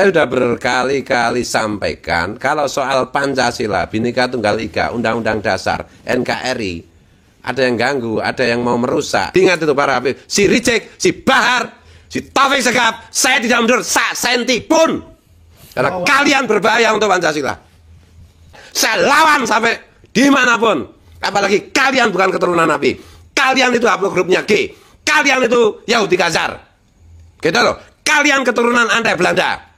Saya sudah berkali-kali sampaikan kalau soal Pancasila, Bhinneka Tunggal Ika, Undang-Undang Dasar, NKRI, ada yang ganggu, ada yang mau merusak. Ingat itu para Habib, si Ricik, si Bahar, si Taufik Segaf, saya tidak mundur sak senti pun. Karena kalian berbahaya untuk Pancasila. Saya lawan sampai dimanapun. Apalagi kalian bukan keturunan Nabi. Kalian itu haplogrupnya G. Kalian itu Yahudi Khazar. Gitu loh. Kalian keturunan Anda Belanda.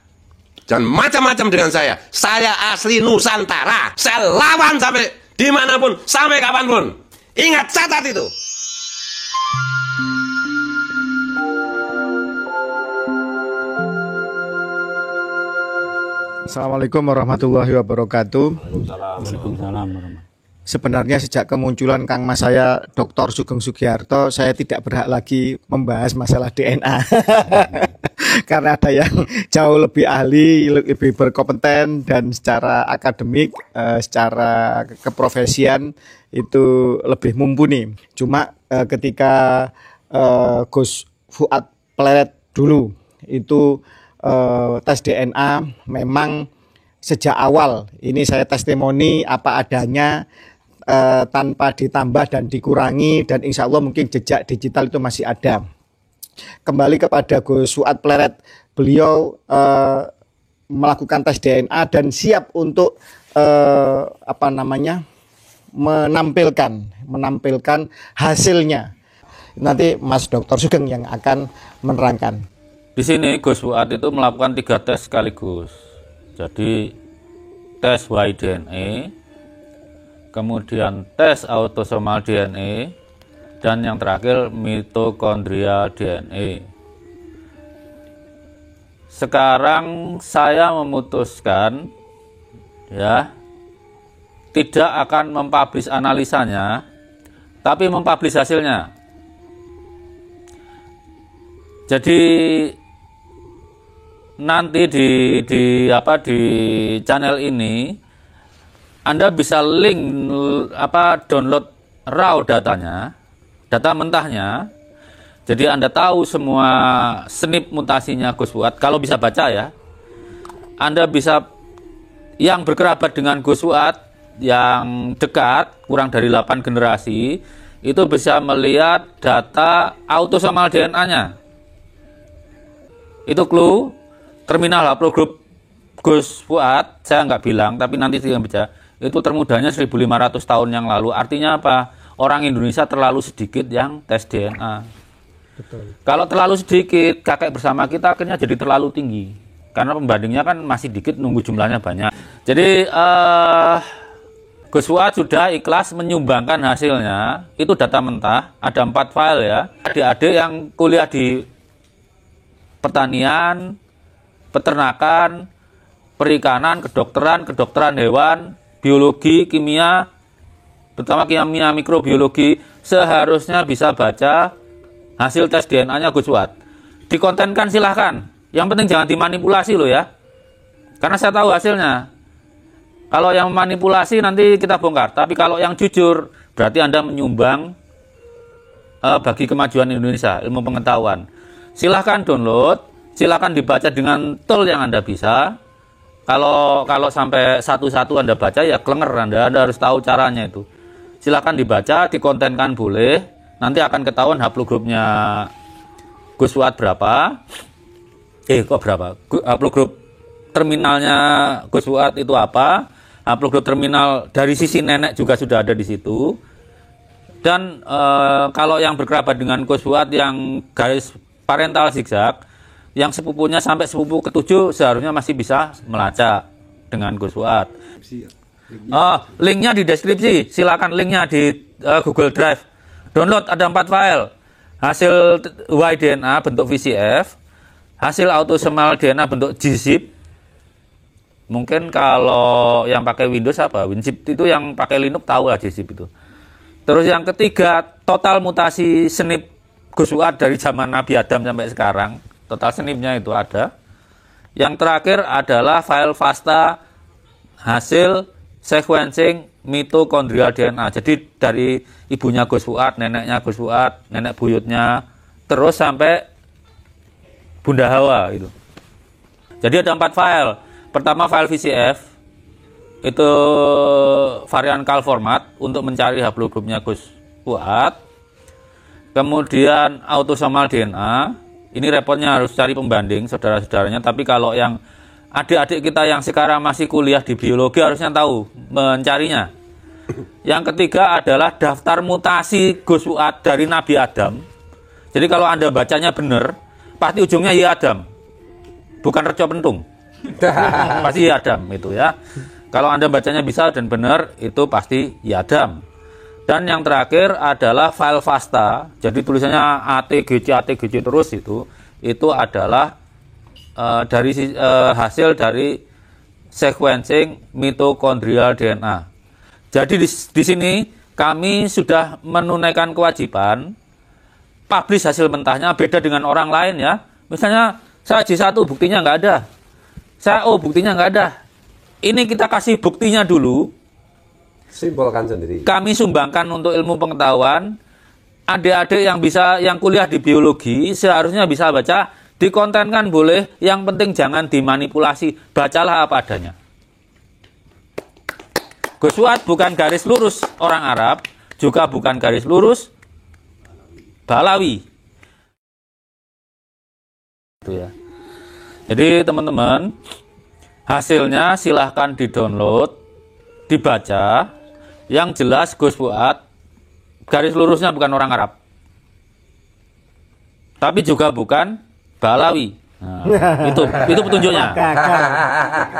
Jangan macam-macam dengan saya. Saya asli Nusantara. Saya lawan sampai dimanapun, sampai kapanpun. Ingat, catat itu. Assalamualaikum warahmatullahi wabarakatuh. Waalaikumsalam warahmatullahi. Sebenarnya sejak kemunculan Kang Mas saya, Dr. Sugeng Sugiharto, saya tidak berhak lagi membahas masalah DNA. Karena ada yang jauh lebih ahli, lebih berkompeten, dan secara akademik, secara keprofesian itu lebih mumpuni. Cuma ketika Gus Fuad Pleret dulu itu tes DNA, memang sejak awal ini saya testimoni apa adanya, tanpa ditambah dan dikurangi, dan insya Allah mungkin jejak digital itu masih ada. Kembali kepada Gus Fuad Pleret, beliau melakukan tes DNA dan siap untuk menampilkan hasilnya. Nanti Mas Dr. Sugeng yang akan menerangkan. Di sini Gus Fuad itu melakukan 3 tes sekaligus. Jadi tes Y-DNA, kemudian tes autosomal DNA, dan yang terakhir mitokondrial DNA. Sekarang saya memutuskan ya tidak akan mempublish analisanya, tapi mempublish hasilnya. Jadi nanti di channel ini Anda bisa link download raw datanya, data mentahnya. Jadi Anda tahu semua SNP mutasinya Gus Fuad, kalau bisa baca ya. Anda bisa yang berkerabat dengan Gus Fuad yang dekat, kurang dari 8 generasi, itu bisa melihat data autosomal DNA-nya. Itu clue. Terminal haplogrup Gus Fuad, saya nggak bilang, tapi nanti saya baca, itu termudahnya 1500 tahun yang lalu. Artinya apa? Orang Indonesia terlalu sedikit yang tes DNA. Betul. Kalau terlalu sedikit, kakek bersama kita akhirnya jadi terlalu tinggi. Karena pembandingnya kan masih dikit, nunggu jumlahnya banyak. Jadi Gus Fuad sudah ikhlas menyumbangkan hasilnya. Itu data mentah, ada 4 file ya. Adik-adik yang kuliah di pertanian, peternakan, perikanan, kedokteran hewan, biologi, kimia, terutama kimia mikrobiologi, seharusnya bisa baca hasil tes DNA-nya Gus Fuad. Dikontenkan silahkan, yang penting jangan dimanipulasi loh ya, karena saya tahu hasilnya. Kalau yang manipulasi nanti kita bongkar, tapi kalau yang jujur berarti Anda menyumbang bagi kemajuan Indonesia, ilmu pengetahuan. Silahkan download, silakan dibaca dengan tool yang Anda bisa. Kalau sampai satu-satu Anda baca ya klenger, Anda harus tahu caranya itu. Silakan dibaca, dikontenkan boleh. Nanti akan ketahuan haplogrupnya Gus Fuad berapa. Haplogrup terminalnya Gus Fuad itu apa? Haplogrup terminal dari sisi nenek juga sudah ada di situ. Dan kalau yang berkerabat dengan Gus Fuad yang garis parental zigzag, yang sepupunya sampai sepupu ke-7 seharusnya masih bisa melacak dengan Gus Fuad. Linknya di deskripsi, silakan linknya di Google Drive. Download, ada 4 file. Hasil Y-DNA bentuk VCF, hasil autosomal DNA bentuk gzip. Mungkin kalau yang pakai Windows WinZip itu, yang pakai Linux tahu lah gzip itu. Terus yang ketiga, total mutasi SNP Gus Fuad dari zaman Nabi Adam sampai sekarang. Total SNP-nya itu ada. Yang terakhir adalah file FASTA hasil sequencing mitokondrial DNA. Jadi dari ibunya Gus Fuad, neneknya Gus Fuad, nenek buyutnya, terus sampai Bunda Hawa itu. Jadi ada 4 file. Pertama file VCF, itu varian CAL format untuk mencari haplogrupnya Gus Fuad. Kemudian autosomal DNA, ini repotnya harus cari pembanding saudara-saudaranya. Tapi kalau yang adik-adik kita yang sekarang masih kuliah di biologi harusnya tahu mencarinya. Yang ketiga adalah daftar mutasi Gus Fuad dari Nabi Adam. Jadi kalau Anda bacanya benar, pasti ujungnya ya Adam, bukan Reco Pentung. Pasti ya Adam itu ya. Kalau Anda bacanya bisa dan benar, itu pasti ya Adam. Dan yang terakhir adalah file FASTA. Jadi tulisannya ATGC terus itu adalah hasil dari sequencing mitokondrial DNA. Jadi di sini kami sudah menunaikan kewajiban publish hasil mentahnya, beda dengan orang lain ya. Misalnya saya J1 buktinya nggak ada, saya buktinya nggak ada. Ini kita kasih buktinya dulu. Simpulkan sendiri. Kami sumbangkan untuk ilmu pengetahuan. Adik-adik yang kuliah di biologi seharusnya bisa baca. Dikontenkan boleh, yang penting jangan dimanipulasi. Bacalah apa adanya. Gus Fuad bukan garis lurus orang Arab, juga bukan garis lurus Balawi. Itu ya. Jadi teman-teman, hasilnya silahkan di-download, dibaca. Yang jelas Gus Fuad garis lurusnya bukan orang Arab, tapi juga bukan Balawi. Nah, itu petunjuknya.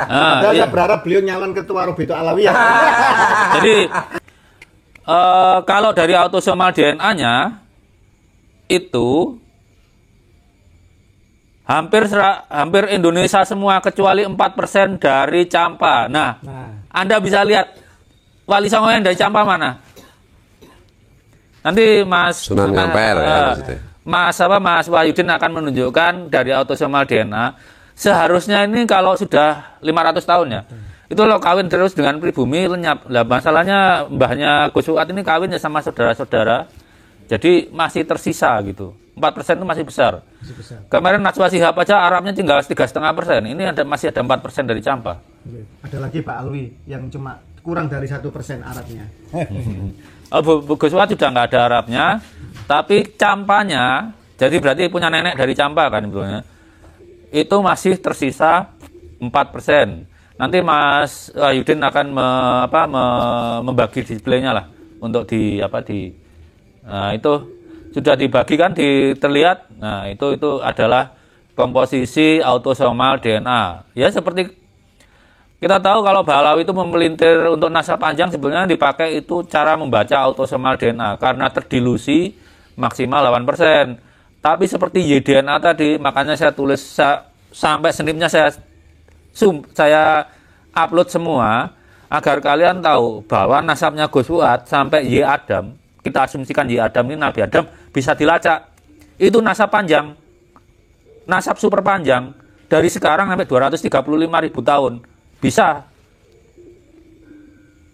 Nah, saya berharap beliau nyalon ketua Robito Alawiyah. Jadi kalau dari autosomal DNA-nya itu hampir Indonesia semua kecuali 4% dari Campa. Nah, Anda bisa lihat Wali Songo yang dari Campa mana? Nanti Mas Sunan Ampel ya maksudnya. Mas Wahyudin akan menunjukkan dari autosomal DNA. Seharusnya ini kalau sudah 500 tahun ya, itu lo kawin terus dengan pribumi lenyap. Lah masalahnya mbahnya Gus Fuad ini kawin ya sama saudara-saudara, jadi masih tersisa gitu. 4% itu masih besar. Kemarin Najwa Shihab aja Arabnya tinggal 3,5%. Ini masih ada 4% dari Campa. Ada lagi Pak Alwi yang cuma kurang dari 1% Arabnya. Gus Fuad sudah nggak ada Arabnya, tapi Campanya, jadi berarti punya nenek dari Campa kan sebetulnya. Itu masih tersisa 4%. Nanti Mas Wahyudin akan membagi displaynya lah untuk nah itu sudah dibagi kan, terlihat. Nah itu adalah komposisi autosomal DNA. Ya seperti kita tahu kalau Balawi itu memelintir untuk nasab panjang, sebenarnya dipakai itu cara membaca autosomal DNA karena terdilusi maksimal 8%. Tapi seperti YDNA tadi, makanya saya tulis sampai senipnya saya upload semua agar kalian tahu bahwa nasabnya Gus Fuad sampai Y Adam, kita asumsikan Y Adam ini Nabi Adam, bisa dilacak. Itu nasab panjang, nasab super panjang dari sekarang sampai 235.000 tahun. Bisa.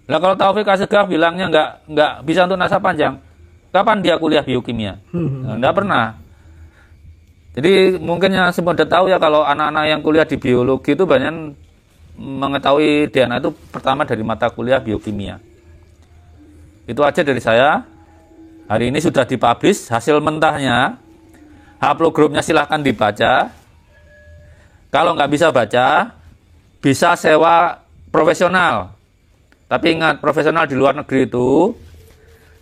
Nah kalau Taufik Assegaf bilangnya nggak bisa untuk nasab panjang, kapan dia kuliah biokimia? Nggak pernah. Jadi mungkin yang semua udah tahu ya, kalau anak-anak yang kuliah di biologi itu banyak mengetahui DNA itu pertama dari mata kuliah biokimia. Itu aja dari saya. Hari ini sudah dipublish hasil mentahnya. Haplogrupnya silahkan dibaca. Kalau nggak bisa baca, bisa sewa profesional. Tapi ingat, profesional di luar negeri itu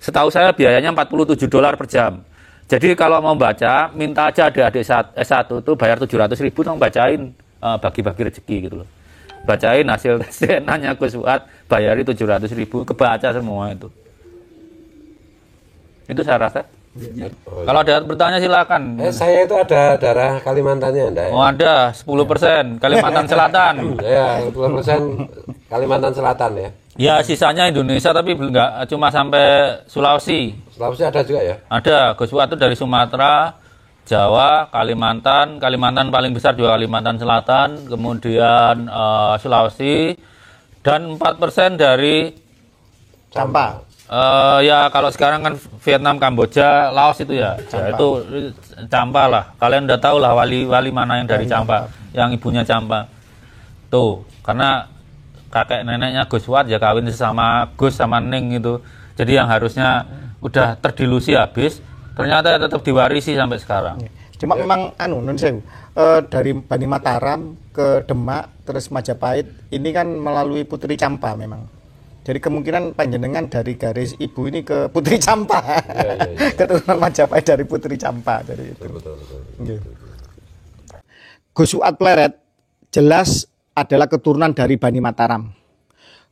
setahu saya biayanya $47 per jam. Jadi kalau mau baca, minta aja adik-adik S1 itu bayar 700.000 dong, bacain, bagi-bagi rezeki gitu loh. Bacain hasil tes DNA-nya Gus Fuad, bayari 700.000, kebaca semua itu. Itu saya rasa. Kalau ada bertanya silakan. Saya itu ada darah Kalimantannya, enggak ya? Oh ada, 10% Kalimantan Selatan. Ya, 10% Kalimantan Selatan ya. Ya sisanya Indonesia, tapi enggak cuma sampai Sulawesi. Sulawesi ada juga ya? Ada, Gus Fuad itu dari Sumatera, Jawa, Kalimantan paling besar juga Kalimantan Selatan, kemudian Sulawesi, dan 4% dari Campa. Ya kalau sekarang kan Vietnam, Kamboja, Laos itu ya, ya itu Champa lah. Kalian udah tahu lah wali mana yang dari Champa, yang ibunya Champa. Tuh, karena kakek neneknya Gus Wat ya kawin sama Gus sama Ning itu. Jadi yang harusnya udah terdilusi habis, ternyata tetap diwarisi sampai sekarang. Cuma memang nun sewu, dari Bani Mataram ke Demak terus Majapahit ini kan melalui Putri Champa memang. Jadi kemungkinan panjenengan dari garis ibu ini ke Putri Champa, keturunan Majapahit dari Putri Champa. Jadi itu. Betul. Gus Suat Pleret jelas adalah keturunan dari Bani Mataram.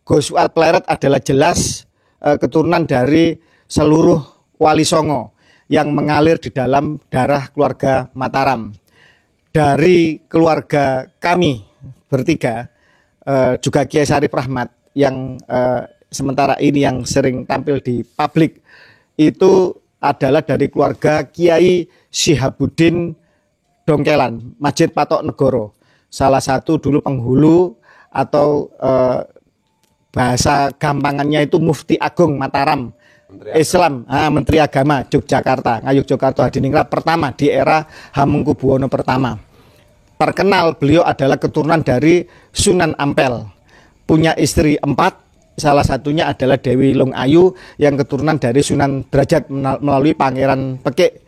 Gus Suat Pleret adalah jelas keturunan dari seluruh Wali Songo yang mengalir di dalam darah keluarga Mataram. Dari keluarga kami bertiga, juga Kiai Sarip Rahmat yang sementara ini yang sering tampil di publik itu adalah dari keluarga Kiai Syihabuddin Dongkelan, Masjid Patok Negoro. Salah satu dulu penghulu atau bahasa gampangannya itu Mufti Agung Mataram Islam, Menteri Agama Yogyakarta, Ngayogyakarta Hadiningrat pertama di era Hamengkubuwono pertama. Terkenal beliau adalah keturunan dari Sunan Ampel. Punya istri 4, salah satunya adalah Dewi Long Ayu yang keturunan dari Sunan Derajat melalui Pangeran Pekik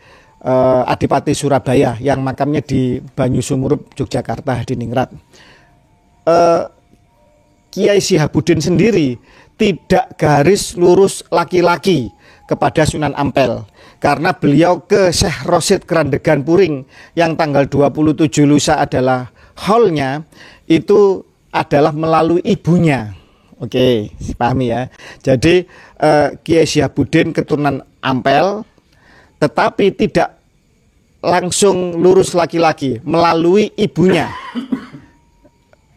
Adipati Surabaya yang makamnya di Banyu Sumurup, Yogyakarta, Hadiningrat. Kiai Syihabuddin sendiri tidak garis lurus laki-laki kepada Sunan Ampel karena beliau ke Syekh Rosid Kerandegan Puring yang tanggal 27 lusa adalah haulnya itu adalah melalui ibunya. Oke, pahami ya. Jadi Kiai Syihabuddin keturunan Ampel, tetapi tidak langsung lurus laki-laki, melalui ibunya.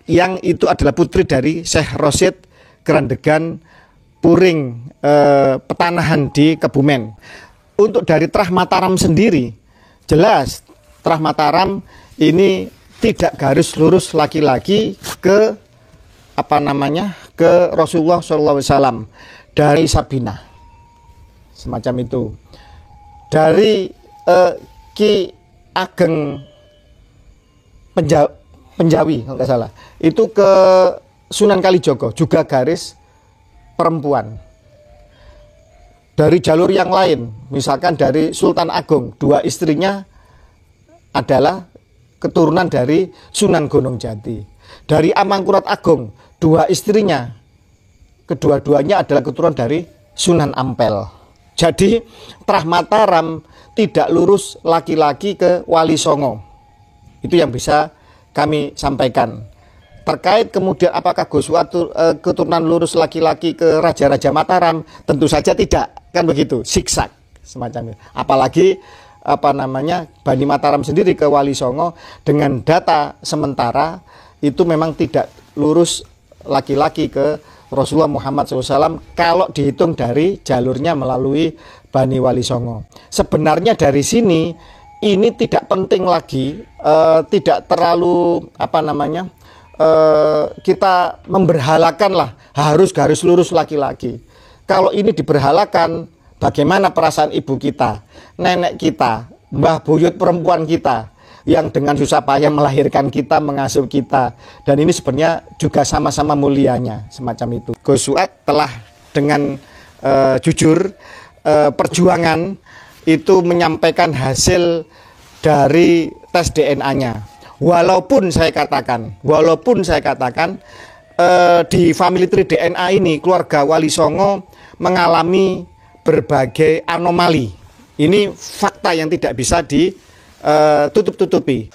Yang itu adalah putri dari Syekh Rosid Kerandegan Puring, Petanahan di Kebumen. Untuk dari Trah Mataram sendiri, jelas Trah Mataram ini tidak garis lurus laki-laki ke ke Rasulullah SAW dari Sabina, semacam itu. Dari Ki Ageng Penjawi kalau nggak salah, itu ke Sunan Kalijogo juga garis perempuan. Dari jalur yang lain, misalkan dari Sultan Agung, 2 istrinya adalah keturunan dari Sunan Gunung Jati. Dari Amangkurat Agung, 2 istrinya, kedua-duanya adalah keturunan dari Sunan Ampel. Jadi Trah Mataram tidak lurus laki-laki ke Wali Songo. Itu yang bisa kami sampaikan. Terkait kemudian apakah Gus Suat keturunan lurus laki-laki ke Raja-Raja Mataram, tentu saja tidak, kan begitu, siksak semacam itu. Apalagi Bani Mataram sendiri ke Wali Songo dengan data sementara itu memang tidak lurus laki-laki ke Rasulullah Muhammad SAW kalau dihitung dari jalurnya melalui Bani Wali Songo. Sebenarnya dari sini ini tidak penting lagi, tidak terlalu kita memberhalakan lah harus garis lurus laki-laki. Kalau ini diberhalakan, bagaimana perasaan ibu kita, nenek kita, mbah buyut perempuan kita yang dengan susah payah melahirkan kita, mengasuh kita, dan ini sebenarnya juga sama-sama mulianya semacam itu. Gus Suat telah dengan jujur perjuangan itu menyampaikan hasil dari tes DNA-nya. Walaupun saya katakan di family tree DNA ini keluarga Wali Songo mengalami berbagai anomali. Ini fakta yang tidak bisa ditutup-tutupi.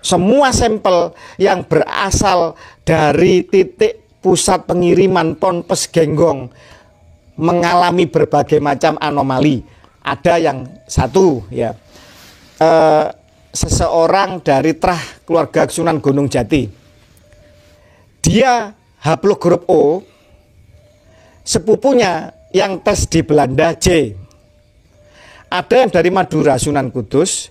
Semua sampel yang berasal dari titik pusat pengiriman Ponpes Genggong mengalami berbagai macam anomali. Ada yang satu ya, seseorang dari Trah keluarga Sunan Gunung Jati, dia haplogrup O, sepupunya yang tes di Belanda J. Ada yang dari Madura Sunan Kudus,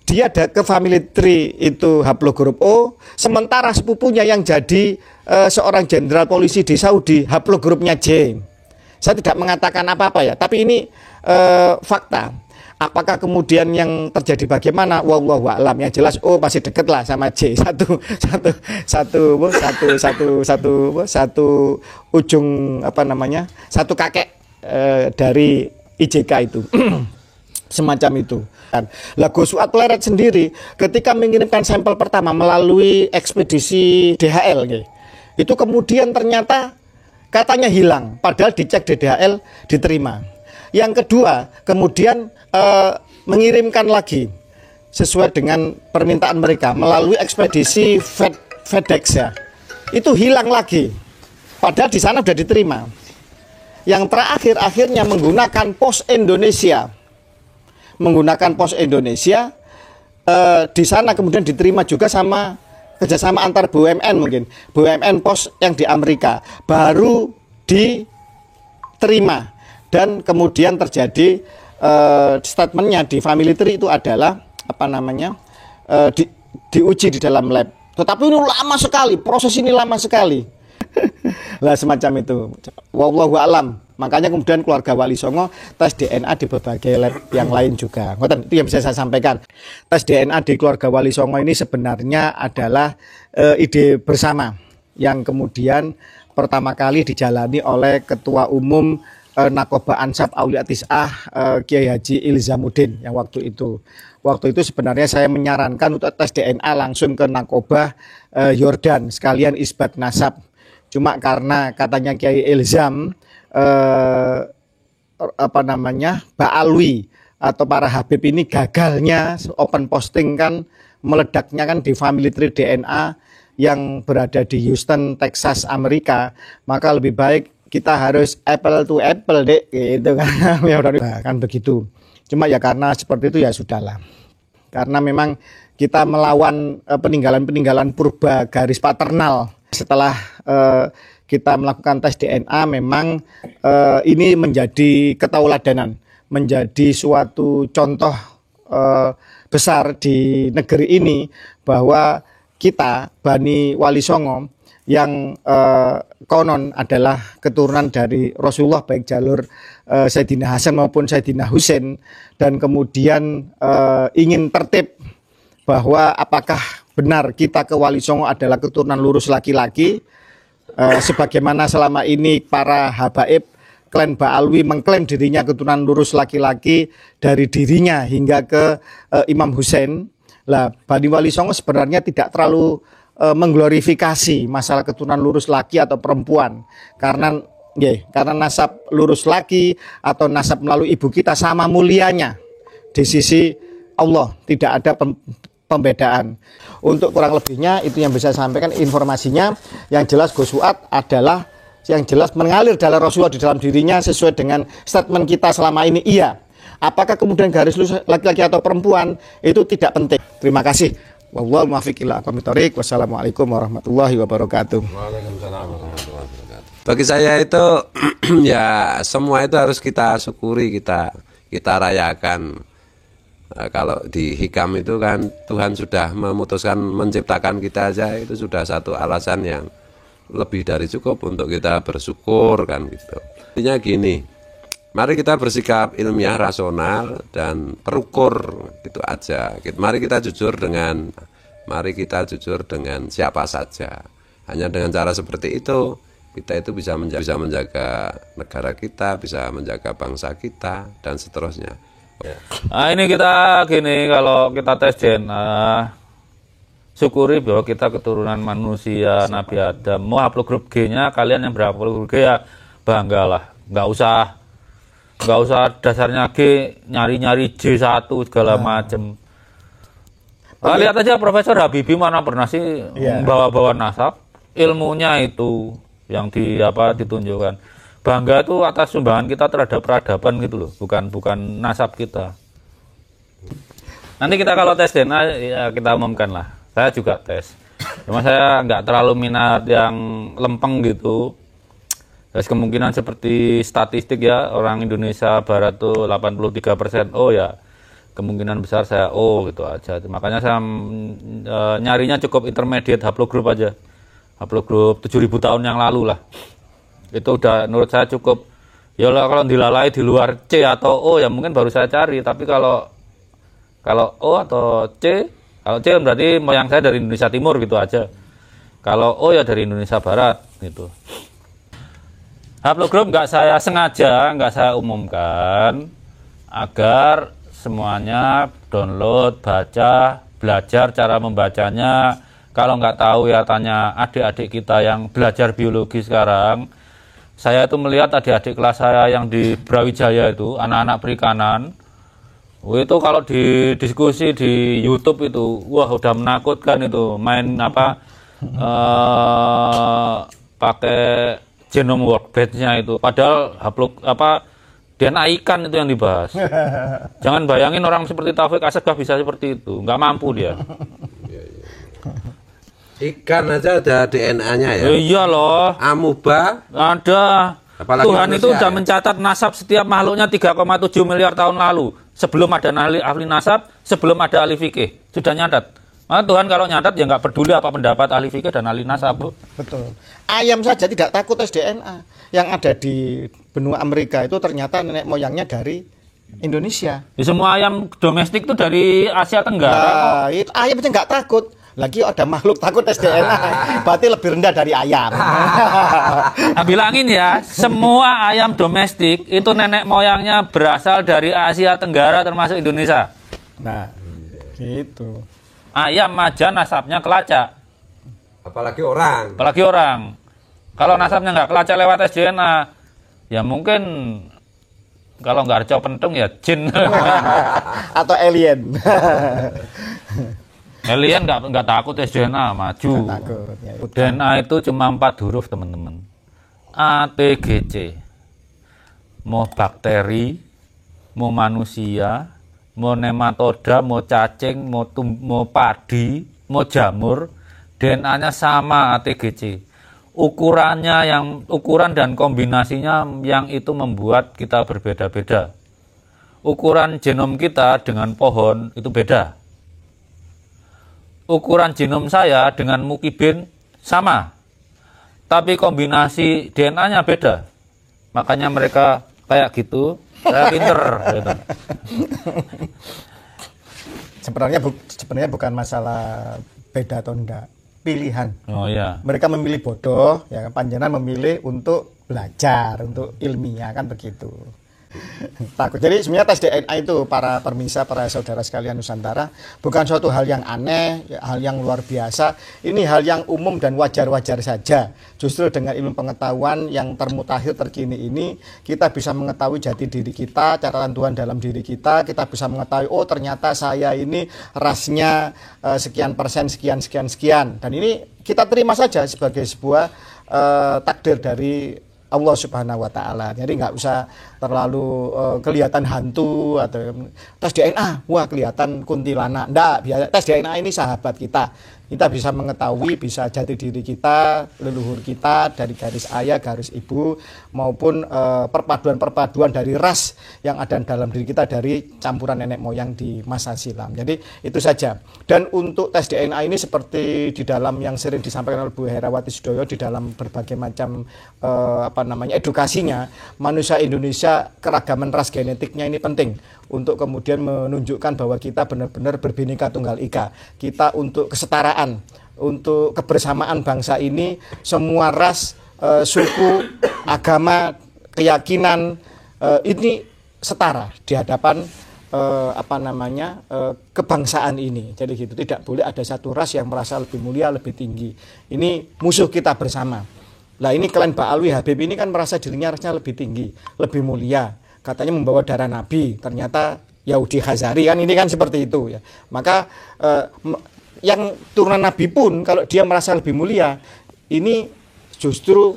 dia ada ke family tree itu haplogrup O, sementara sepupunya yang jadi seorang jenderal polisi di Saudi haplogrupnya J. Saya tidak mengatakan apa-apa ya, tapi ini fakta. Apakah kemudian yang terjadi bagaimana? Wallahu a'lam. Yang jelas masih deket lah sama J. Satu ujung apa namanya? Satu kakek dari IJK itu. Semacam itu. Lah Gus Suat Pleret sendiri ketika mengirimkan sampel pertama melalui ekspedisi DHL itu kemudian ternyata katanya hilang, padahal dicek di DHL diterima. Yang kedua, kemudian mengirimkan lagi sesuai dengan permintaan mereka melalui ekspedisi FedEx ya. Itu hilang lagi. Padahal di sana sudah diterima. Yang terakhir akhirnya menggunakan Pos Indonesia. Di sana kemudian diterima juga sama kerjasama antar BUMN mungkin. BUMN Pos yang di Amerika baru diterima. Dan kemudian terjadi statementnya di Family Tree itu adalah apa namanya diuji di dalam lab. Tetapi ini lama sekali, proses ini lama sekali. Lah semacam itu. Wallahu a'lam. Makanya kemudian keluarga Wali Songo tes DNA di berbagai lab yang lain juga. Itu yang bisa saya sampaikan. Tes DNA di keluarga Wali Songo ini sebenarnya adalah ide bersama yang kemudian pertama kali dijalani oleh Ketua Umum Nakoba Ansab Aulia Tis'ah Kiai Haji Ilzamuddin yang waktu itu sebenarnya saya menyarankan untuk tes DNA langsung ke Nakoba Yordan sekalian isbat nasab. Cuma karena katanya Kiai Ilzam Ba'alwi atau para Habib ini gagalnya open posting kan, meledaknya kan di Family Tree DNA yang berada di Houston, Texas, Amerika, maka lebih baik kita harus apple to apple dek gitu kan. Ya udah kan begitu. Cuma ya karena seperti itu ya sudahlah. Karena memang kita melawan peninggalan-peninggalan purba garis paternal. Setelah kita melakukan tes DNA memang ini menjadi ketauladanan, menjadi suatu contoh besar di negeri ini bahwa kita Bani Wali Songo yang konon adalah keturunan dari Rasulullah baik jalur Sayyidina Hasan maupun Sayyidina Husain, dan kemudian ingin tertib bahwa apakah benar kita ke Wali Songo adalah keturunan lurus laki-laki sebagaimana selama ini para habaib klan Ba'alwi mengklaim dirinya keturunan lurus laki-laki dari dirinya hingga ke Imam Husain. Lah Bani Wali Songo sebenarnya tidak terlalu mengglorifikasi masalah keturunan lurus laki atau perempuan karena nasab lurus laki atau nasab melalui ibu kita sama mulianya di sisi Allah, tidak ada pembedaan. Untuk kurang lebihnya itu yang bisa saya sampaikan informasinya. Yang jelas Gus Suat adalah yang jelas mengalir darah Rasulullah di dalam dirinya sesuai dengan statement kita selama ini. Iya. Apakah kemudian garis lurus laki-laki atau perempuan itu tidak penting. Terima kasih. Wallahul muwaffiq ila aqwamit thoriq. Wassalamualaikum warahmatullahi wabarakatuh. Waalaikumsalam warahmatullahi wabarakatuh. Bagi saya itu ya semua itu harus kita syukuri, kita rayakan. Kalau di hikam itu kan Tuhan sudah memutuskan menciptakan kita aja, itu sudah satu alasan yang lebih dari cukup untuk kita bersyukur kan gitu. Intinya gini, mari kita bersikap ilmiah, rasional dan terukur gitu aja. Mari kita jujur dengan siapa saja. Hanya dengan cara seperti itu kita itu bisa menjaga negara kita, bisa menjaga bangsa kita dan seterusnya. Nah ini kita gini, kalau kita tes DNA syukuri bahwa kita keturunan manusia Nabi Adam. Mau haplogrup G-nya kalian yang berapa haplogrup G ya banggalah, nggak usah dasarnya G nyari-nyari J1 segala macem. Lihat aja Profesor Habibie mana pernah sih bawa-bawa nasab, ilmunya itu yang ditunjukkan. Bangga itu atas sumbangan kita terhadap peradaban gitu loh, bukan nasab kita. Nanti kita kalau tes DNA ya kita umumkan lah. Saya juga tes. Cuma saya nggak terlalu minat yang lempeng gitu. Terus kemungkinan seperti statistik ya, orang Indonesia Barat tuh 83% O ya. Kemungkinan besar saya O gitu aja. Makanya saya nyarinya cukup intermediate haplogroup aja. Haplogroup 7.000 tahun yang lalu lah. Itu udah menurut saya cukup Ya lah, kalau dilalai di luar C atau O ya mungkin baru saya cari. Tapi kalau O atau C, kalau C berarti moyang saya dari Indonesia Timur gitu aja. Kalau O ya dari Indonesia Barat gitu. Haplogroup nggak saya sengaja, nggak saya umumkan agar semuanya download, baca, belajar cara membacanya. Kalau nggak tahu ya tanya adik-adik kita yang belajar biologi sekarang. Saya itu melihat adik-adik kelas saya yang di Brawijaya itu, anak-anak perikanan. Itu kalau di diskusi di YouTube itu, wah udah menakutkan itu, main apa pakai genome workbench-nya itu. Padahal DNA ikan itu yang dibahas. Jangan bayangin orang seperti Taufik Asegaf bisa seperti itu, nggak mampu dia. Ikan aja ada DNA-nya ya. Iya loh. Amuba ada. Apalagi Tuhan itu manusia, sudah ya? mencatat nasab setiap makhluknya 3,7 miliar tahun lalu. Sebelum ada ahli nasab, sebelum ada ahli fikih. Sudah nyatat. Maka Tuhan kalau nyatat ya nggak peduli apa pendapat ahli fikih dan ahli nasab. Betul. Ayam saja tidak takut tes DNA. Yang ada di benua Amerika itu ternyata nenek moyangnya dari Indonesia. Ya, semua ayam domestik itu dari Asia Tenggara. Nah, itu ayam aja nggak takut. Lagi ada makhluk takut tes DNA. Berarti lebih rendah dari ayam. Nah, bilangin ya, semua ayam domestik itu nenek moyangnya berasal dari Asia Tenggara termasuk Indonesia. Nah, gitu. Ayam macan nasabnya kelacak. apalagi orang. Apalagi orang. Kalau nasabnya nggak kelacak lewat tes DNA, ya mungkin kalau nggak harca pentung ya jin. Atau alien. Alien nggak takut tes DNA, maju. Takut, ya. DNA itu cuma 4 huruf teman-teman. A, T, G, C. Mau bakteri, mau manusia, mau nematoda, mau cacing, mau padi, mau jamur, DNA-nya sama A, T, G, C. Ukuran dan kombinasinya yang itu membuat kita berbeda-beda. Ukuran genom kita dengan pohon itu beda. Ukuran genom saya dengan mukibin sama, tapi kombinasi DNA-nya beda. Makanya mereka kayak gitu, saya pinter. Gitu. Sebenarnya bukan masalah beda atau enggak, pilihan. Oh ya. Mereka memilih bodoh, ya panjenengan memilih untuk belajar, untuk ilmiah, kan begitu. Takut. Jadi sebenarnya tes DNA itu para permisa, para saudara sekalian Nusantara, bukan suatu hal yang aneh, hal yang luar biasa. Ini hal yang umum dan wajar-wajar saja. Justru dengan ilmu pengetahuan yang termutakhir terkini ini, kita bisa mengetahui jati diri kita, catatan Tuhan dalam diri kita. Kita bisa mengetahui, oh ternyata saya ini rasnya sekian persen, sekian. Dan ini kita terima saja sebagai sebuah takdir dari Allah Subhanahu wa Ta'ala. Jadi nggak usah terlalu kelihatan hantu atau tes DNA, wah kelihatan kuntilanak. Enggak, biasa tes DNA ini sahabat kita. Kita bisa mengetahui, bisa jati diri kita, leluhur kita dari garis ayah, garis ibu, maupun perpaduan-perpaduan dari ras yang ada dalam diri kita dari campuran nenek moyang di masa silam. Jadi itu saja. Dan untuk tes DNA ini seperti di dalam yang sering disampaikan oleh Bu Herawati Sudoyo di dalam berbagai macam edukasinya, manusia Indonesia keragaman ras genetiknya ini penting untuk kemudian menunjukkan bahwa kita benar-benar berbhinneka tunggal ika. Kita untuk kesetaraan, untuk kebersamaan bangsa ini, semua ras, suku, agama, keyakinan ini setara di hadapan kebangsaan ini. Jadi gitu, tidak boleh ada satu ras yang merasa lebih mulia, lebih tinggi. Ini musuh kita bersama. Lah ini klan Ba'alwi Habib ini kan merasa dirinya rasanya lebih tinggi, lebih mulia. Katanya membawa darah Nabi, ternyata Yahudi Khazari kan, ini kan seperti itu ya. Maka yang turunan Nabi pun kalau dia merasa lebih mulia, ini justru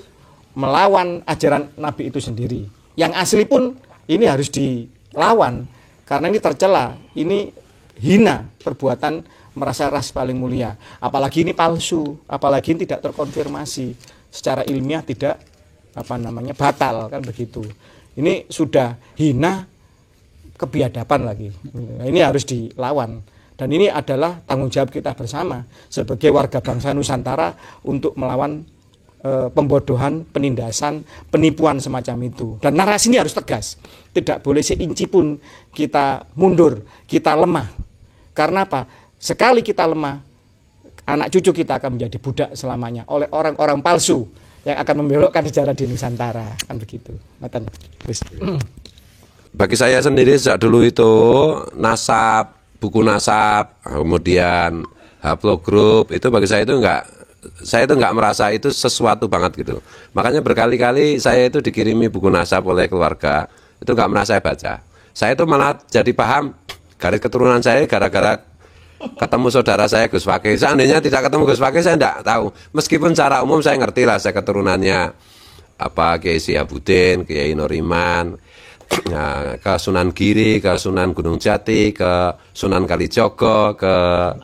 melawan ajaran Nabi itu sendiri. Yang asli pun ini harus dilawan karena ini tercela, ini hina perbuatan merasa ras paling mulia. Apalagi ini palsu, apalagi ini tidak terkonfirmasi secara ilmiah, tidak batal kan begitu. Ini sudah hina kebiadaban lagi. Nah, ini harus dilawan. Dan ini adalah tanggung jawab kita bersama sebagai warga bangsa Nusantara untuk melawan pembodohan, penindasan, penipuan semacam itu. Dan narasi ini harus tegas. Tidak boleh seinci pun kita mundur, kita lemah. Karena apa? Sekali kita lemah, anak cucu kita akan menjadi budak selamanya oleh orang-orang palsu yang akan membelokkan sejarah di Nusantara. Kan begitu. Matan. Bagi saya sendiri sejak dulu itu nasab, buku nasab, kemudian haplogrup, itu bagi saya itu nggak merasa itu sesuatu banget gitu. Makanya berkali-kali saya itu dikirimi buku nasab oleh keluarga, itu nggak pernah saya baca. Saya itu malah jadi paham garis keturunan saya gara-gara ketemu saudara saya Gus Fakih. Seandainya tidak ketemu Gus Fakih saya tidak tahu. Meskipun secara umum saya ngerti lah saya keturunannya apa Kiai Sihabudin, Kiai Nuriman, ke Sunan Giri, ke Sunan Gunung Jati, ke Sunan Kalijogo, ke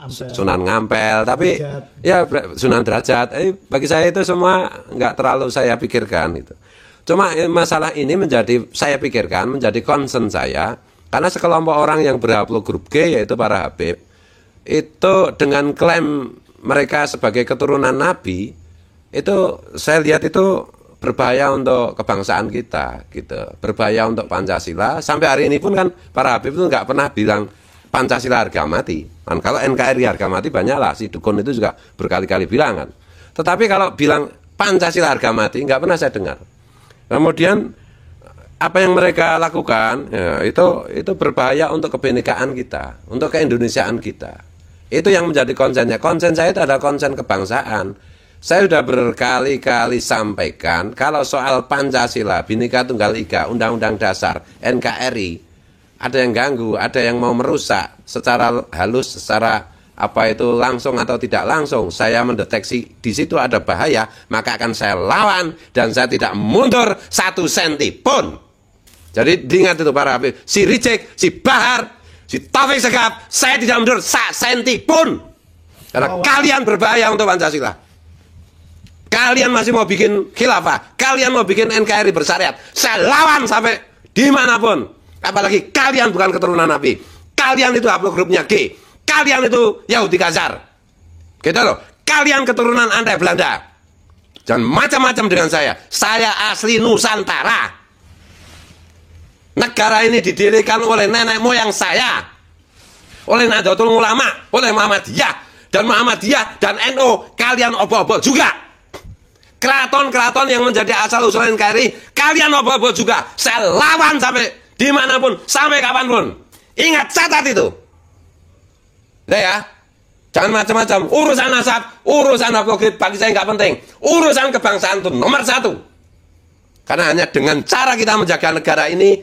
Sunan Ngampel, tapi ya Sunan Derajat. Bagi saya itu semua nggak terlalu saya pikirkan itu. Cuma masalah ini saya pikirkan menjadi concern saya karena sekelompok orang yang berhaplogrup G yaitu para Habib itu dengan klaim mereka sebagai keturunan Nabi itu saya lihat itu berbahaya untuk kebangsaan kita gitu, berbahaya untuk Pancasila. Sampai hari ini pun kan para Habib itu nggak pernah bilang Pancasila harga mati. Kan kalau NKRI harga mati banyaklah, si Dukun itu juga berkali-kali bilang kan. Tetapi kalau bilang Pancasila harga mati nggak pernah saya dengar. Kemudian apa yang mereka lakukan ya, itu berbahaya untuk kebinekaan kita, untuk keindonesiaan kita. Itu yang menjadi konsennya. Konsen saya itu adalah konsen kebangsaan. Saya sudah berkali-kali sampaikan kalau soal Pancasila, Bhinneka Tunggal Ika, Undang-Undang Dasar, NKRI, ada yang ganggu, ada yang mau merusak secara halus, secara apa itu langsung atau tidak langsung. Saya mendeteksi di situ ada bahaya, maka akan saya lawan dan saya tidak mundur 1 senti pun. Jadi diingat itu para Habib, si Ricik, si Bahar, si Taufik Segaf, saya tidak mundur 1 senti pun. Karena kalian berbahaya untuk Pancasila. Kalian masih mau bikin khilafah, kalian mau bikin NKRI bersyariat, saya lawan sampai dimanapun. Apalagi kalian bukan keturunan Nabi, kalian itu haplogrupnya G, kalian itu Yahudi Khazar, gitu loh. Kalian keturunan Andai Belanda, jangan macam-macam dengan saya. Saya asli Nusantara. Negara ini didirikan oleh nenek moyang saya, oleh Nahdlatul Ulama, oleh Muhammadiyah, dan Muhammadiyah dan NU, kalian obol-obol juga. Keraton-keraton yang menjadi asal-usul NKRI, kalian obol-obol juga. Saya lawan sampai dimanapun, sampai kapanpun. Ingat, catat itu. Ya, jangan macam-macam. Urusan nasab, urusan haplogrup bagi saya nggak penting. Urusan kebangsaan itu nomor 1. Karena hanya dengan cara kita menjaga negara ini,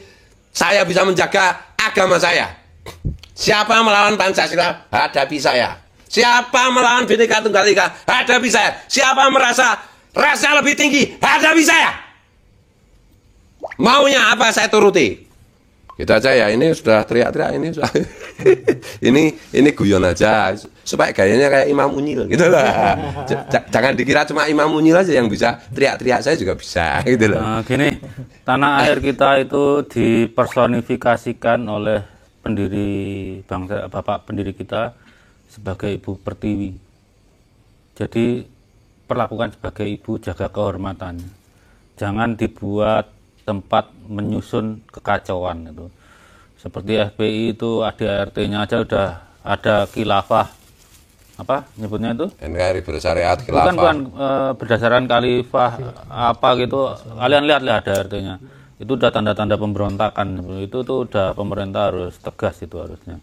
saya bisa menjaga agama saya. Siapa melawan Pancasila, hadapi saya. Siapa melawan Bhinneka Tunggal Ika, hadapi saya. Siapa merasa rasanya lebih tinggi, hadapi saya. Maunya apa saya turuti. Gitu aja ya, ini sudah teriak-teriak ini sudah. ini guyon aja supaya gayanya kayak Imam Unyil gitu lah. Jangan dikira cuma Imam Unyil aja yang bisa teriak-teriak, saya juga bisa gitu loh. Nah, gini, tanah air kita itu dipersonifikasikan oleh pendiri bangsa, Bapak pendiri kita sebagai Ibu Pertiwi. Jadi perlakukan sebagai ibu, jaga kehormatannya. Jangan dibuat tempat menyusun kekacauan itu. Seperti FPI itu ADART-nya aja udah ada khilafah, apa nyebutnya itu? NKRI bersyariat khilafah. Bukan berdasarkan khalifah apa gitu. Kalian lihat ADART-nya. Itu udah tanda-tanda pemberontakan. Itu tuh udah pemerintah harus tegas itu harusnya.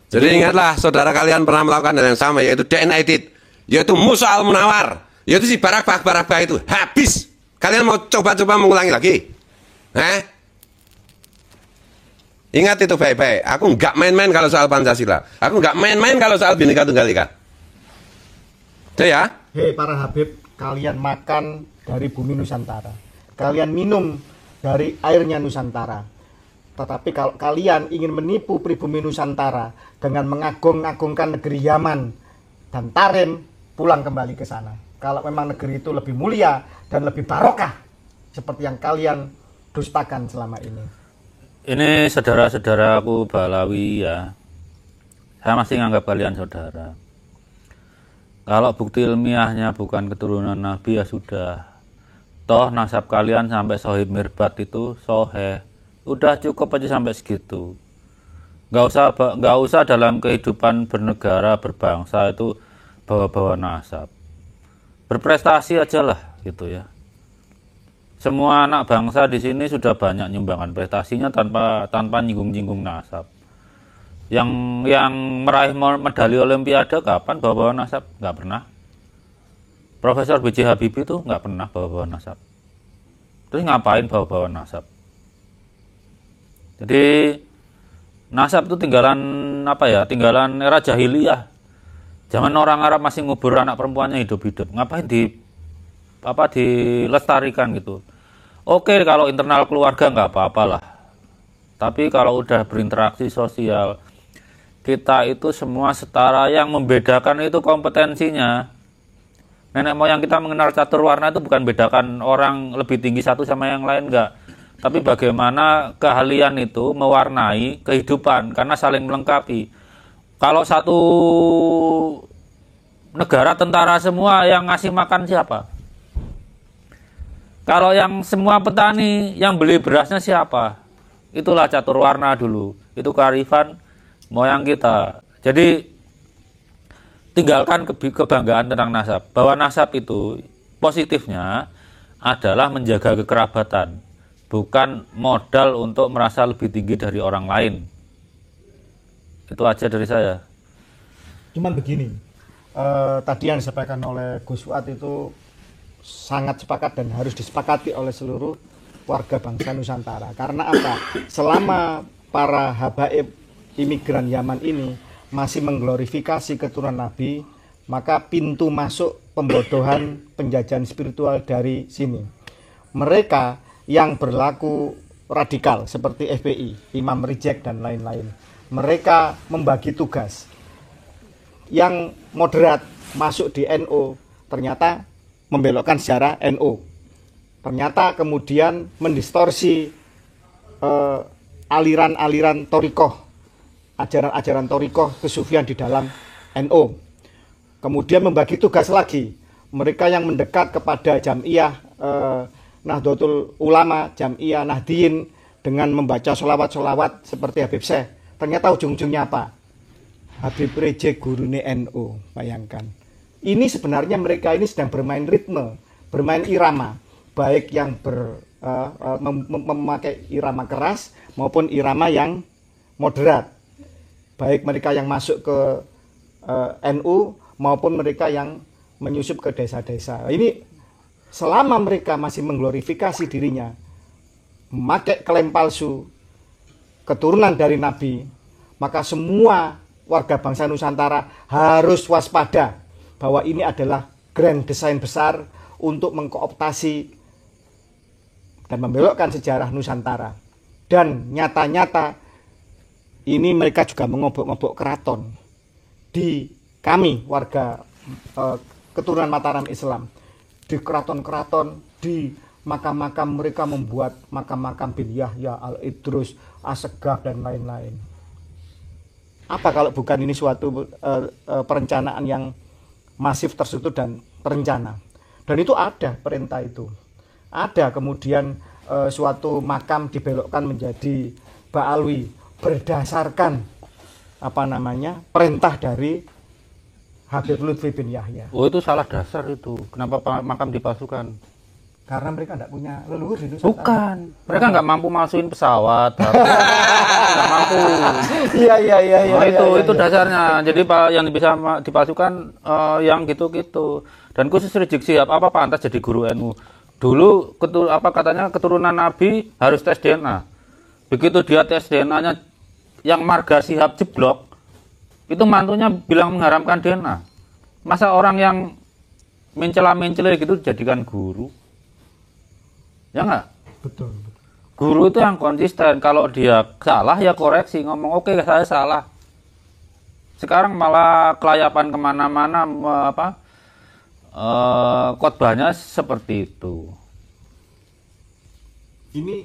Jadi ingatlah saudara kalian pernah melakukan hal yang sama, yaitu DNA edit, yaitu Musa al-Munawar, yaitu si Barak-Bah itu habis. Kalian mau coba-coba mengulangi lagi? Ingat itu baik-baik. Aku nggak main-main kalau soal Pancasila. Aku nggak main-main kalau soal Bhinneka Tunggal Ika. Itu ya. Hei para Habib, kalian makan dari bumi Nusantara. Kalian minum dari airnya Nusantara. Tetapi kalau kalian ingin menipu pribumi Nusantara dengan mengagung-agungkan negeri Yaman dan Tarim, pulang kembali ke sana. Kalau memang negeri itu lebih mulia dan lebih barokah seperti yang kalian dustakan selama ini. Ini saudara-saudaraku Balawi ya. Saya masih menganggap kalian saudara. Kalau bukti ilmiahnya bukan keturunan Nabi ya sudah. Toh nasab kalian sampai Sohib Mirbat itu soheh. Udah cukup aja sampai segitu. Nggak usah dalam kehidupan bernegara, berbangsa itu bawa-bawa nasab. Berprestasi aja lah gitu ya. Semua anak bangsa di sini sudah banyak nyumbangkan prestasinya tanpa nyinggung-nyinggung nasab. Yang meraih medali Olimpiade kapan bawa-bawa nasab? Nggak pernah. Profesor B.J. Habibie itu nggak pernah bawa-bawa nasab. Terus ngapain bawa-bawa nasab? Jadi nasab itu tinggalan tinggalan era jahiliyah. Zaman orang Arab masih ngubur anak perempuannya hidup-hidup. Ngapain dilestarikan gitu? Oke, kalau internal keluarga nggak apa-apalah. Tapi kalau udah berinteraksi sosial, kita itu semua setara. Yang membedakan itu kompetensinya. Nenek moyang kita mengenal catur warna itu bukan bedakan orang lebih tinggi satu sama yang lain, enggak. Tapi bagaimana keahlian itu mewarnai kehidupan, karena saling melengkapi. Kalau satu negara tentara semua, yang ngasih makan siapa? Kalau yang semua petani, yang beli berasnya siapa? Itulah catur warna dulu. Itu kearifan moyang kita. Jadi tinggalkan kebanggaan tentang nasab. Bahwa nasab itu positifnya adalah menjaga kekerabatan, bukan modal untuk merasa lebih tinggi dari orang lain. Itu aja dari saya. Cuman begini, tadi yang disampaikan oleh Gus Fuad itu sangat sepakat dan harus disepakati oleh seluruh warga bangsa Nusantara. Karena apa? Selama para habaib imigran Yaman ini masih mengglorifikasi keturunan Nabi, maka pintu masuk pembodohan penjajahan spiritual dari sini. Mereka yang berlaku radikal seperti FPI, Imam Rijek dan lain-lain, mereka membagi tugas. Yang moderat masuk di NU ternyata membelokkan sejarah NU. Ternyata kemudian mendistorsi aliran-aliran torikoh, ajaran-ajaran torikoh kesufian di dalam NU. Kemudian membagi tugas lagi. Mereka yang mendekat kepada Jam'iyah Nahdlatul Ulama, Jam'iyah Nahdiyin dengan membaca sholawat-sholawat seperti Habib Syekh. Ternyata ujung-ujungnya apa? Habib Rijek gurune NU. Bayangkan. Ini sebenarnya mereka ini sedang bermain ritme, bermain irama, baik yang memakai irama keras maupun irama yang moderat. Baik mereka yang masuk ke NU maupun mereka yang menyusup ke desa-desa. Ini selama mereka masih mengglorifikasi dirinya, memakai klaim palsu, keturunan dari Nabi, maka semua warga bangsa Nusantara harus waspada bahwa ini adalah grand design besar untuk mengkooptasi dan membelokkan sejarah Nusantara. Dan nyata-nyata ini mereka juga mengobok-ngobok keraton di kami warga keturunan Mataram Islam. Di keraton-keraton, di makam-makam mereka membuat makam-makam bin Yahya, Al-Idrus, Assegaf dan lain-lain. Apa kalau bukan ini suatu perencanaan yang masif, terstruktur dan terencana? Dan itu ada perintah itu. Ada kemudian suatu makam dibelokkan menjadi Ba'alwi berdasarkan perintah dari Habib Lutfi bin Yahya. Oh, itu salah dasar itu. Kenapa makam dipalsukan? Karena mereka tidak punya leluhur di Nusantara. Bukan. Mereka nggak mampu masukin pesawat. Nggak mampu. Iya. Itu dasarnya. Jadi yang bisa dipalsukan yang gitu-gitu. Dan khusus Rizik Syihab apa pantas jadi guru NU? Dulu katanya keturunan Nabi harus tes DNA. Begitu dia tes DNA-nya yang Marga Syihab jeblok, itu mantunya bilang mengharamkan DNA. Masa orang yang mencela-mencela gitu jadikan guru? Ya enggak? Betul. Guru itu yang konsisten. Kalau dia salah ya koreksi, ngomong oke, saya salah. Sekarang malah kelayapan kemana-mana khotbahnya seperti itu. Ini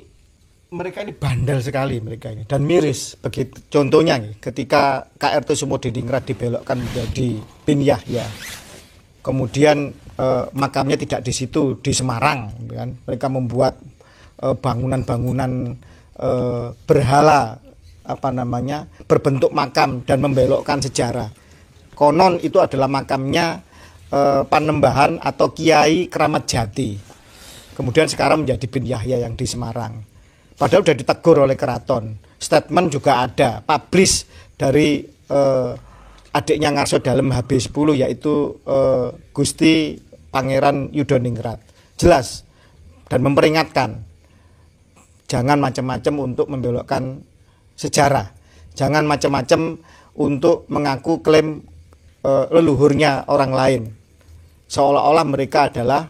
mereka ini bandel sekali mereka ini dan miris. Begitu contohnya nih, ketika KRT Sumodiningrat dibelokkan menjadi bin Yahya, kemudian makamnya tidak di situ, di Semarang, kan? Mereka membuat bangunan-bangunan berhala berbentuk makam dan membelokkan sejarah. Konon itu adalah makamnya Panembahan atau Kiai Keramat Jati. Kemudian sekarang menjadi bin Yahya yang di Semarang. Padahal sudah ditegur oleh keraton. Statement juga ada, publish dari adiknya Ngarso Dalem HB10, yaitu Gusti Pangeran Yudhoningrat. Jelas dan memperingatkan, jangan macam-macam untuk membelokkan sejarah, jangan macam-macam untuk mengaku klaim leluhurnya orang lain, seolah-olah mereka adalah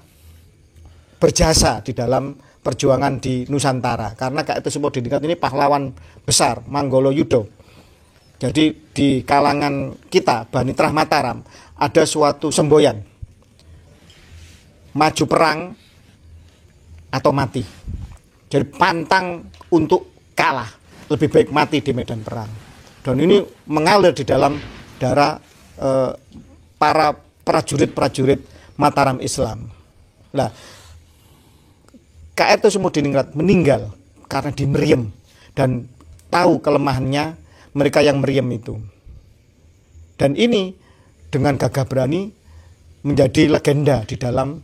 berjasa di dalam perjuangan di Nusantara. Karena Kak Eto Sumodiningrat ini pahlawan besar, Manggolo Yudo. Jadi di kalangan kita, Bani Trah Mataram, ada suatu semboyan, maju perang atau mati. Jadi pantang untuk kalah, lebih baik mati di medan perang. Dan ini mengalir di dalam darah para prajurit-prajurit Mataram Islam. Nah, Kak Eto Sumodiningrat meninggal karena dimeriem dan tahu kelemahannya mereka yang meriem itu. Dan ini dengan gagah berani menjadi legenda di dalam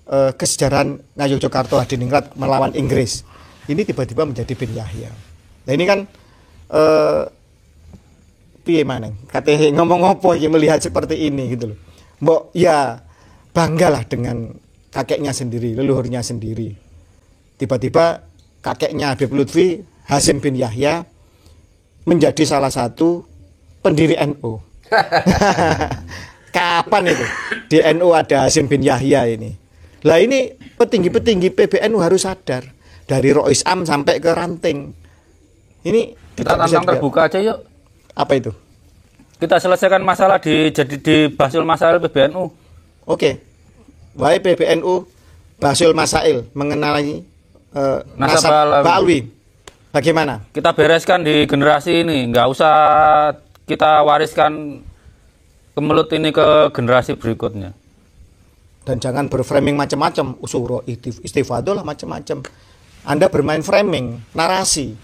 kesejarahan Ngayogyakarta Hadiningrat melawan Inggris. Ini tiba-tiba menjadi bin Yahya. Nah ini kan piye maneh katanya ngomong apa ya melihat seperti ini gitu loh. Mbok ya banggalah dengan kakeknya sendiri, leluhurnya sendiri. Tiba-tiba kakeknya Habib Lutfi, Hasyim bin Yahya, menjadi salah satu pendiri NU. Kapan itu di NU ada Hasyim bin Yahya ini? Lah ini petinggi-petinggi PBNU harus sadar, dari Rois Am sampai ke ranting. Ini kita tantang terbuka aja yuk. Apa itu? Kita selesaikan masalah di Basul Masail PBNU. Oke. Baik PBNU Basul Masail mengenai nasab Ba'alwi. Bagaimana? Kita bereskan di generasi ini, nggak usah kita wariskan kemelut ini ke generasi berikutnya. Dan jangan berframing macam-macam, usuro istifadah lah macam-macam. Anda bermain framing, narasi.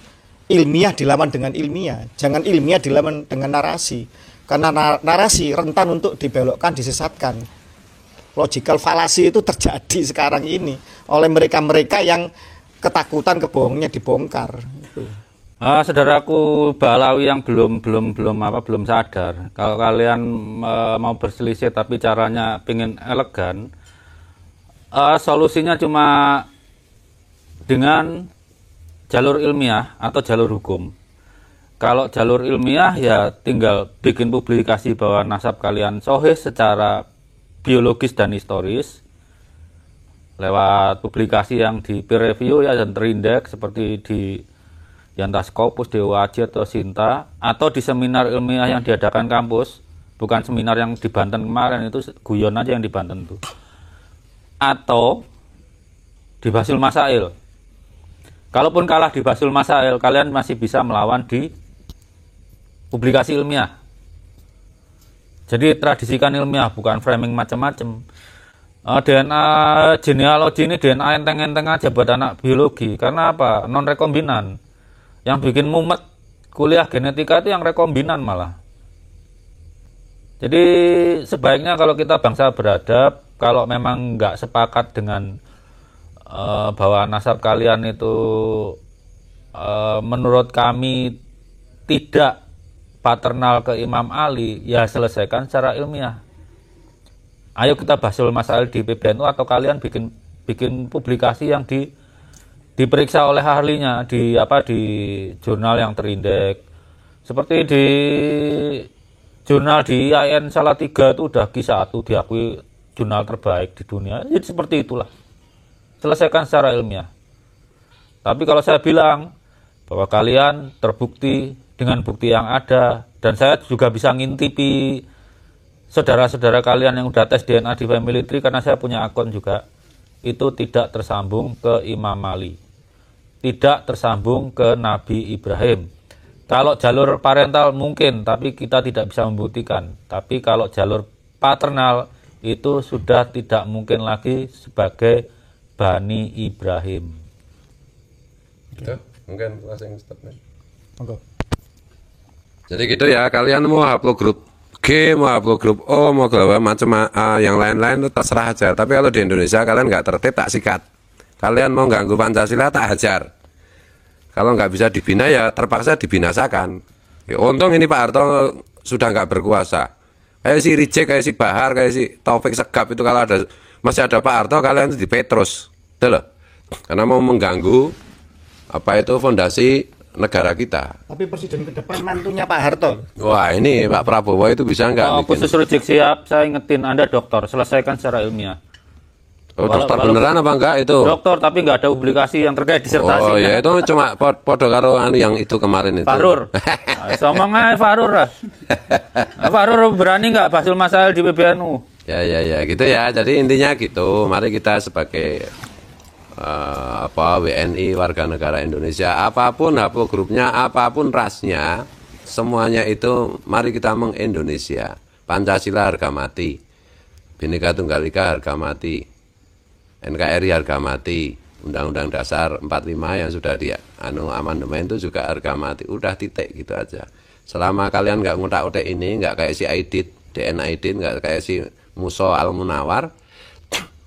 Ilmiah dilawan dengan ilmiah, jangan ilmiah dilawan dengan narasi. Karena narasi rentan untuk dibelokkan, disesatkan. Logical fallacy itu terjadi sekarang ini oleh mereka-mereka yang ketakutan kebohongannya dibongkar. Saudaraku Balawi yang belum sadar, kalau kalian mau berselisih tapi caranya pengen elegan, solusinya cuma dengan jalur ilmiah atau jalur hukum. Kalau jalur ilmiah ya tinggal bikin publikasi bahwa nasab kalian sahih secara biologis dan historis lewat publikasi yang di peer review ya dan terindeks seperti di Yantas Scopus, Dewa Aji atau Sinta, atau di seminar ilmiah yang diadakan kampus, bukan seminar yang di Banten kemarin, itu guyon aja yang di Banten itu, atau di Basul Masail. Kalaupun kalah di Basul Masail, kalian masih bisa melawan di publikasi ilmiah. Jadi tradisikan ilmiah, bukan framing macam-macam. DNA genealogi ini DNA enteng-enteng aja buat anak biologi. Karena apa? Non rekombinan. Yang bikin mumet kuliah genetika itu yang rekombinan malah. Jadi sebaiknya kalau kita bangsa beradab, kalau memang nggak sepakat dengan bahwa nasab kalian itu menurut kami tidak paternal ke Imam Ali, ya selesaikan secara ilmiah. Ayo kita basul masalah di PBNU atau kalian bikin publikasi yang diperiksa oleh ahlinya di jurnal yang terindeks. Seperti di jurnal di IAIN Salatiga itu udah Q1 diakui jurnal terbaik di dunia. Jadi seperti itulah. Selesaikan secara ilmiah. Tapi kalau saya bilang bahwa kalian terbukti dengan bukti yang ada, dan saya juga bisa ngintipi saudara-saudara kalian yang udah tes DNA di Family Tree karena saya punya akun juga, itu tidak tersambung ke Imam Ali, tidak tersambung ke Nabi Ibrahim. Kalau jalur parental mungkin, tapi kita tidak bisa membuktikan. Tapi kalau jalur paternal itu sudah tidak mungkin lagi sebagai Bani Ibrahim. Gitu, mungkin closing statement. Monggo. Jadi gitu ya, kalian mau haplogrup G, mau haplogrup O, mau macam yang lain-lain itu terserah aja. Tapi kalau di Indonesia kalian nggak tertib, tak sikat. Kalian mau ganggu Pancasila, tak hajar. Kalau nggak bisa dibina ya terpaksa dibinasakan. Ya, untung ini Pak Harto sudah nggak berkuasa. Kayak si Ricek, kayak si Bahar, kayak si Taufik Segap itu kalau masih ada Pak Harto, kalian itu di Petrus, betul loh. Karena mau mengganggu apa itu fondasi negara kita. Tapi presiden ke depan mantunya Pak Harto. Wah ini Pak Prabowo itu bisa nggak? Khusus Ricek siap, saya ingetin Anda dokter, selesaikan secara ilmiah. Oh, dokter beneran apa enggak itu? Dokter tapi nggak ada publikasi yang terkait disertasi. Oh ya itu cuma podo karo yang itu kemarin itu. Farur. Somong aja Farur lah. Farur berani nggak Basul Masail di PBNU? Ya gitu ya. Jadi intinya gitu. Mari kita sebagai WNI warga negara Indonesia, apapun haplogrupnya, apapun rasnya, semuanya itu mari kita mengindonesia. Pancasila harga mati. Bhinneka Tunggal Ika harga mati. NKRI harga mati, Undang-Undang Dasar 45 yang sudah di amandemen itu juga harga mati, udah titik gitu aja. Selama kalian nggak ngutak-utak ini, nggak kayak si Aidit, DN Aidit, nggak kayak si Muso Al-Munawar,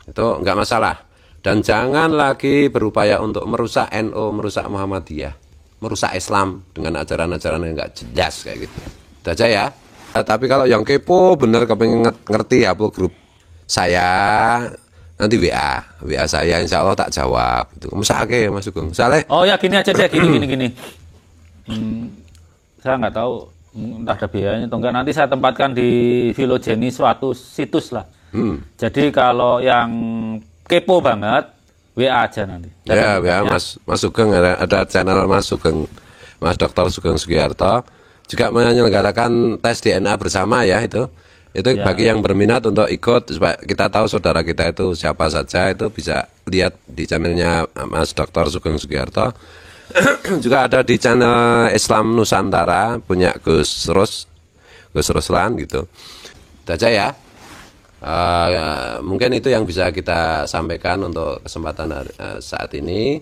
itu nggak masalah. Dan jangan lagi berupaya untuk merusak NU, merusak Muhammadiyah, merusak Islam dengan ajaran-ajaran yang nggak jelas kayak gitu. Itu aja ya. Tapi kalau yang kepo bener kepengen ngerti haplogrup saya, nanti WA saya insya Allah tak jawab itu mesake Mas Sugeng misalnya. Oh ya gini aja deh, gini. Saya nggak tahu entah ada biayanya atau enggak, nanti saya tempatkan di Filogeni suatu situs lah. Jadi kalau yang kepo banget WA aja nanti. Ya WA Mas Sugeng, ada channel Mas Sugeng, Mas Dr. Sugeng Sugiharto juga menyelenggarakan tes DNA bersama ya itu ya. Bagi yang berminat untuk ikut supaya kita tahu saudara kita itu siapa saja, itu bisa lihat di channelnya Mas Dr. Sugeng Sugiharto. Juga ada di channel Islam Nusantara punya Gus Ruslan gitu. Itu aja ya. Mungkin itu yang bisa kita sampaikan untuk kesempatan saat ini.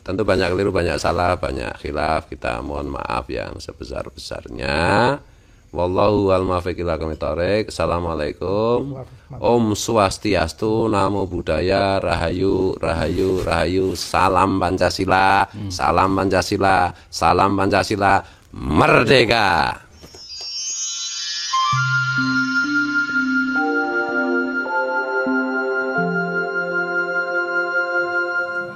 Tentu banyak keliru, banyak salah, banyak khilaf, kita mohon maaf yang sebesar-besarnya. Wallahu wal muwaffiq ila aqwamit thoriq. Assalamualaikum. Om Swastiastu, Namo Buddhaya, Rahayu, Rahayu, Rahayu. Salam Pancasila, salam Pancasila, salam Pancasila, merdeka.